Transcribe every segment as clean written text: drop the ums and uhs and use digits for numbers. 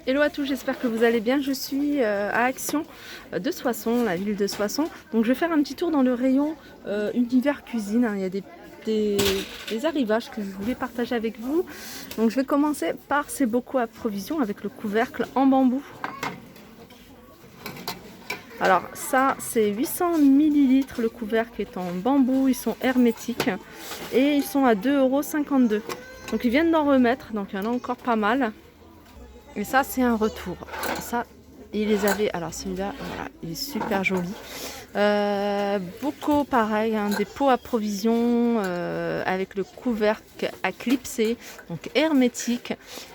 Hello à tous, j'espère que vous allez bien. Je suis à Action de Soissons, la ville de Soissons. Donc je vais faire un petit tour dans le rayon univers cuisine. Hein. Il y a des arrivages que je voulais partager avec vous. Donc je vais commencer par ces bocaux à provisions avec le couvercle en bambou. Alors ça c'est 800 ml, le couvercle est en bambou, ils sont hermétiques et ils sont à 2,52 €. Donc ils viennent d'en remettre, donc il y en a encore pas mal. Et ça c'est un retour. Ça, ils les avaient. Alors celui-là, voilà, il est super joli. Bocaux pareil, hein, des pots à provisions avec le couvercle à clipser, donc hermétique.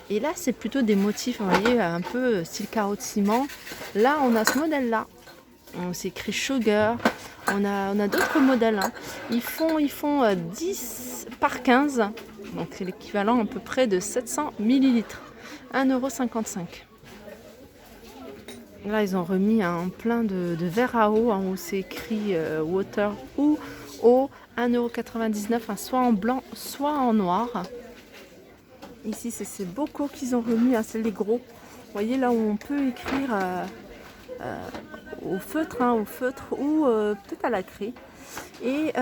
Et là c'est plutôt des motifs, vous voyez, un peu style carreau de ciment. Là on a ce modèle-là. C'est écrit Sugar. On a d'autres modèles. Hein. Ils font 10 par 15. Donc c'est l'équivalent à peu près de 700 ml. 1,55 €. Là, ils ont remis un plein de verre à eau, hein, où c'est écrit water ou eau, 1,99 €, hein, soit en blanc, soit en noir. Ici, c'est ces bocaux qu'ils ont remis, hein, c'est les gros. Vous voyez là où on peut écrire au feutre, hein, ou peut-être à la craie. Et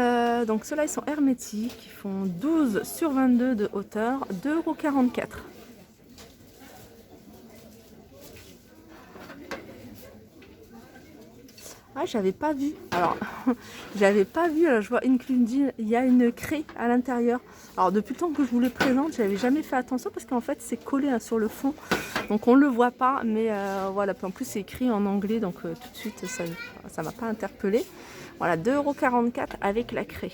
donc ceux-là, ils sont hermétiques, ils font 12 sur 22 de hauteur, 2,44 €. Ah, j'avais pas vu. Alors, j'avais pas vu. Je vois including, il y a une craie à l'intérieur. Alors, depuis le temps que je vous les présente, j'avais jamais fait attention parce qu'en fait, c'est collé, hein, sur le fond. Donc, on le voit pas. Mais voilà. En plus, c'est écrit en anglais. Donc, tout de suite, ça m'a pas interpellé. Voilà, 2,44 € avec la craie.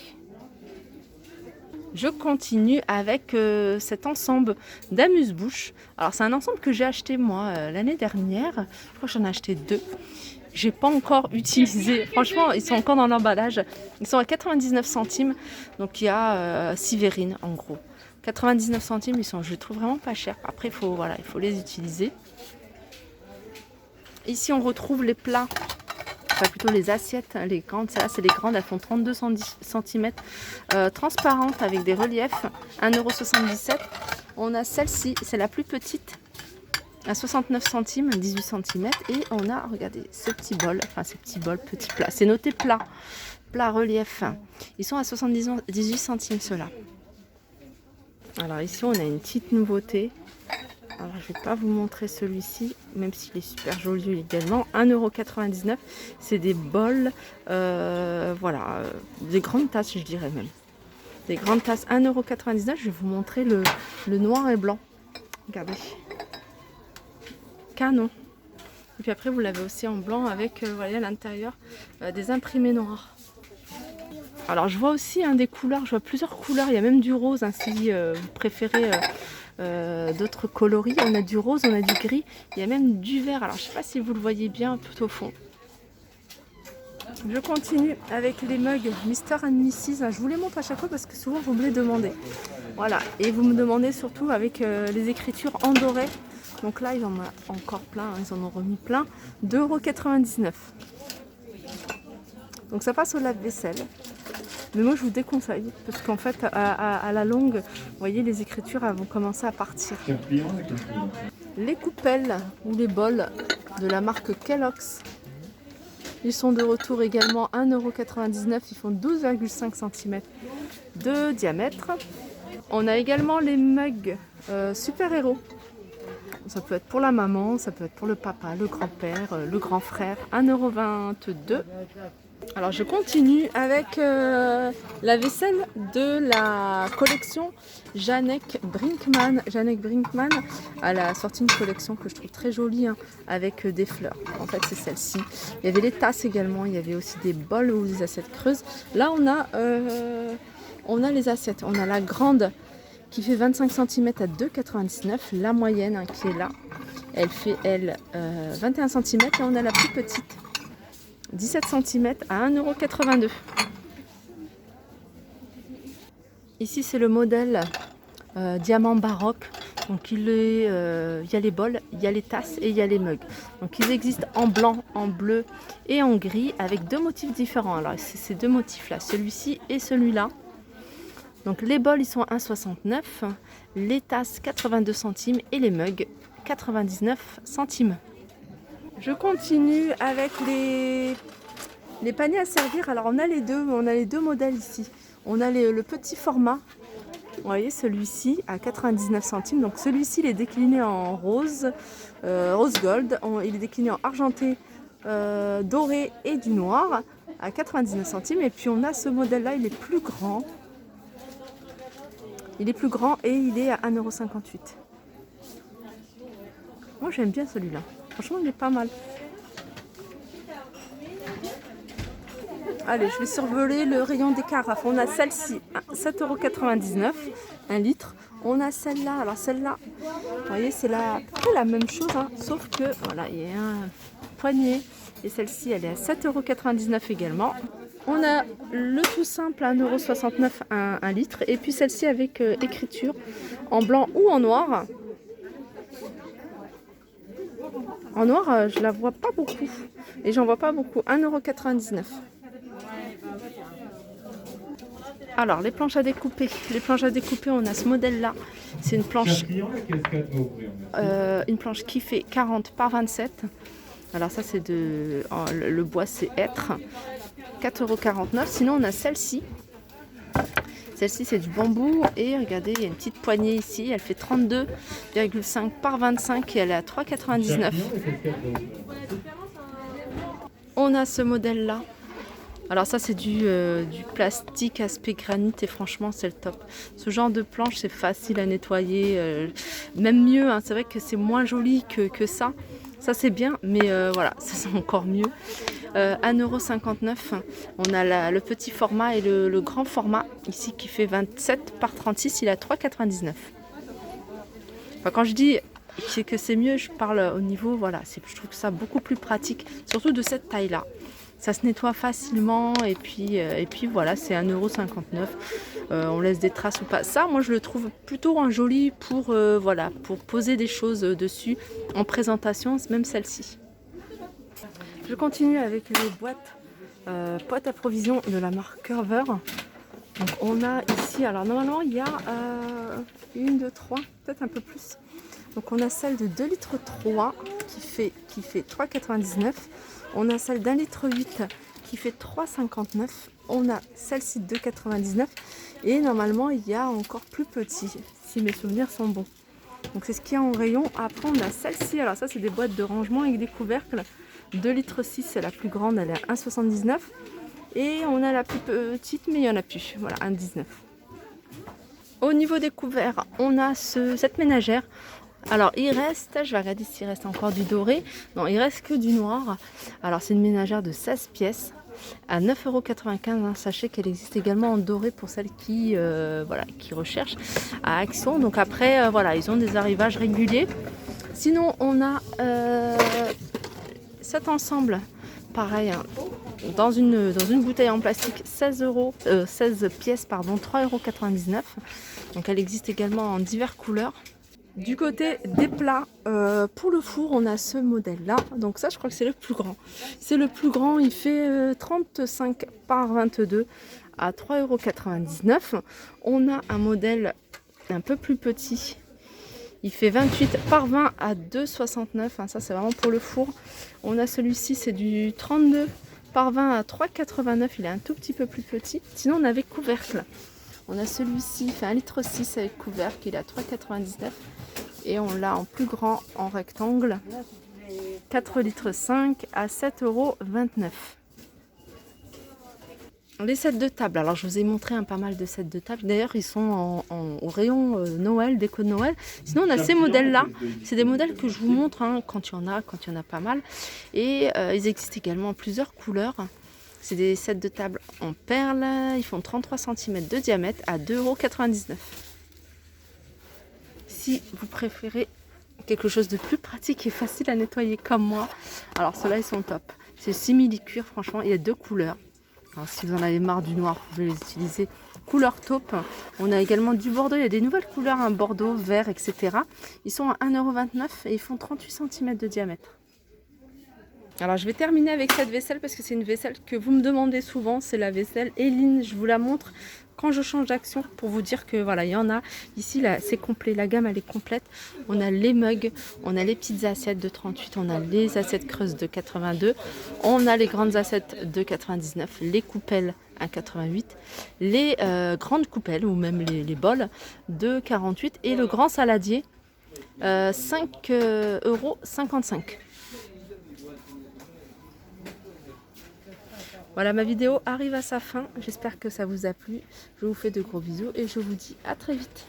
Je continue avec cet ensemble d'amuse-bouche. Alors, c'est un ensemble que j'ai acheté moi l'année dernière. Je crois que j'en ai acheté 2. J'ai pas encore utilisé. Franchement, ils sont encore dans l'emballage. Ils sont à 99 centimes. Donc il y a 6 verrines en gros. 99 centimes, je les trouve vraiment pas chers. Après, il faut les utiliser. Ici, on retrouve les plats. Enfin, plutôt les assiettes, les grandes. Celles-là, c'est les grandes. Elles font 32 cm. Transparentes avec des reliefs. 1,77 €. On a celle-ci. C'est la plus petite. À 69 centimes, 18 cm. Et on a, regardez, ce petit bol, petit plat. C'est noté plat relief. Ils sont à 18 centimes ceux-là. Alors ici, on a une petite nouveauté. Alors je vais pas vous montrer celui-ci, même s'il est super joli également. 1,99 €. C'est des bols, des grandes tasses, je dirais même. Des grandes tasses, 1,99 €. Je vais vous montrer le noir et blanc. Regardez. Canon. Et puis après vous l'avez aussi en blanc avec voyez, à l'intérieur des imprimés noirs. Alors je vois aussi des couleurs, je vois plusieurs couleurs, il y a même du rose, hein, si vous préférez d'autres coloris. On a du rose, on a du gris, il y a même du vert. Alors je ne sais pas si vous le voyez bien tout au fond. Je continue avec les mugs Mr. and Mrs. Je vous les montre à chaque fois parce que souvent vous me les demandez. Voilà, et vous me demandez surtout avec les écritures en doré. Donc là, ils en ont encore plein, hein, ils en ont remis plein. 2,99 €. Donc ça passe au lave-vaisselle. Mais moi, je vous déconseille parce qu'en fait, à la longue, vous voyez, les écritures elles vont commencer à partir. Les coupelles ou les bols de la marque Kellogg's. Ils sont de retour également 1,99 €. Ils font 12,5 cm de diamètre. On a également les mugs super-héros. Ça peut être pour la maman, ça peut être pour le papa, le grand-père, le grand frère. 1,22 €. Alors je continue avec la vaisselle de la collection Janek Brinkmann. Janek Brinkmann, elle a sorti une collection que je trouve très jolie, hein, avec des fleurs. En fait c'est celle-ci. Il y avait les tasses également, il y avait aussi des bols ou des assiettes creuses. Là on a les assiettes. On a la grande qui fait 25 cm à 2,99 €. La moyenne, hein, qui est là, elle fait 21 cm. Et on a la plus petite, 17 cm à 1,82 €. Ici c'est le modèle diamant baroque. Donc il y a les bols, il y a les tasses et il y a les mugs. Donc ils existent en blanc, en bleu et en gris avec deux motifs différents. Alors c'est ces deux motifs là, celui-ci et celui-là. Donc les bols ils sont à 1,69 €, les tasses 82 centimes et les mugs 99 centimes. Je continue avec les paniers à servir. Alors on a les deux modèles ici. On a le petit format. Vous voyez celui-ci à 99 centimes. Donc celui-ci il est décliné en rose, rose gold. Il est décliné en argenté, doré et du noir à 99 centimes. Et puis on a ce modèle-là, il est plus grand. Il est plus grand et il est à 1,58 €. Moi j'aime bien celui-là. Franchement il est pas mal. Allez, je vais survoler le rayon des carafes. On a celle-ci, 7,99 €, 1 litre. On a celle-là. Alors celle-là, vous voyez, c'est à peu près la même chose, hein, sauf que voilà, il y a un poignet. Et celle-ci, elle est à 7,99 € également. On a le tout simple à 1,69 €, 1 litre. Et puis celle-ci avec écriture en blanc ou en noir. En noir, je la vois pas beaucoup. Et j'en vois pas beaucoup. 1,99 €. Alors, les planches à découper. Les planches à découper, on a ce modèle-là. C'est une planche, qui fait 40 par 27. Alors ça, c'est le bois, c'est hêtre. 4,49 €. Sinon, on a celle-ci. Celle-ci, c'est du bambou. Et regardez, il y a une petite poignée ici. Elle fait 32,5 par 25 et elle est à 3,99 €. On a ce modèle-là. Alors ça c'est du plastique aspect granit et franchement c'est le top. Ce genre de planche c'est facile à nettoyer, même mieux, hein, c'est vrai que c'est moins joli que ça. Ça c'est bien, mais voilà, ça c'est encore mieux. 1,59 €. On a le petit format et le grand format ici qui fait 27 par 36, il est à 3,99 €. Enfin, quand je dis que c'est mieux, je parle au niveau, voilà, je trouve ça beaucoup plus pratique, surtout de cette taille-là. Ça se nettoie facilement et puis voilà, c'est 1,59 €. On laisse des traces ou pas. Ça, moi, je le trouve plutôt un joli pour poser des choses dessus en présentation, même celle-ci. Je continue avec les boîtes à provisions de la marque Curver. Donc on a ici, alors normalement il y a 1, 2, 3, peut-être un peu plus. Donc on a celle de 2,3 litres qui fait 3,99 €. On a celle d'1,8 litre qui fait 3,59 €. On a celle-ci de 2,99 € et normalement il y a encore plus petit, si mes souvenirs sont bons. Donc c'est ce qu'il y a en rayon. Après on a celle-ci, alors ça c'est des boîtes de rangement avec des couvercles. 2,6 litres, c'est la plus grande, elle est à 1,79 €. Et on a la plus petite, mais il n'y en a plus. Voilà, 1,19 €. Au niveau des couverts, on a cette ménagère. Alors il reste, je vais regarder s'il reste encore du doré. Non, il reste que du noir. Alors c'est une ménagère de 16 pièces à 9,95 €. Sachez qu'elle existe également en doré pour celles qui recherchent à Action. Donc après, voilà, ils ont des arrivages réguliers. Sinon, on a cet ensemble, pareil, hein, dans une bouteille en plastique, 16 pièces, 3,99 €. Donc elle existe également en diverses couleurs. Du côté des plats, pour le four, on a ce modèle-là. Donc ça, je crois que c'est le plus grand. C'est le plus grand, il fait 35 par 22 à 3,99 €. On a un modèle un peu plus petit. Il fait 28 par 20 à 2,69 €. Ça, c'est vraiment pour le four. On a celui-ci, c'est du 32 par 20 à 3,89 €. Il est un tout petit peu plus petit. Sinon, on avait couvercle. On a celui-ci, il fait 1,6 litre avec couvercle. Il est à 3,99 €. Et on l'a en plus grand, en rectangle. 4,5 litres à 7,29 €. Les sets de table, alors je vous ai montré pas mal de sets de table. D'ailleurs, ils sont au rayon Noël, déco de Noël. Sinon, on a ces modèles-là. C'est des modèles que je vous montre quand il y en a pas mal. Et ils existent également en plusieurs couleurs. C'est des sets de table en perles. Ils font 33 cm de diamètre à 2,99 €. Si vous préférez quelque chose de plus pratique et facile à nettoyer comme moi, alors ceux-là, ils sont top. C'est simili-cuir, franchement, il y a 2 couleurs. Alors, si vous en avez marre du noir, vous pouvez les utiliser couleur taupe. On a également du bordeaux, il y a des nouvelles couleurs, un bordeaux, vert, etc. Ils sont à 1,29 € et ils font 38 cm de diamètre. Alors je vais terminer avec cette vaisselle parce que c'est une vaisselle que vous me demandez souvent. C'est la vaisselle Eline. Je vous la montre quand je change d'action pour vous dire que voilà, il y en a. Ici, là, c'est complet. La gamme, elle est complète. On a les mugs, on a les petites assiettes de 38, on a les assiettes creuses de 82, on a les grandes assiettes de 99, les coupelles à 88, les grandes coupelles ou même les bols de 48 et le grand saladier 5,55 €. Voilà, ma vidéo arrive à sa fin. J'espère que ça vous a plu. Je vous fais de gros bisous et je vous dis à très vite.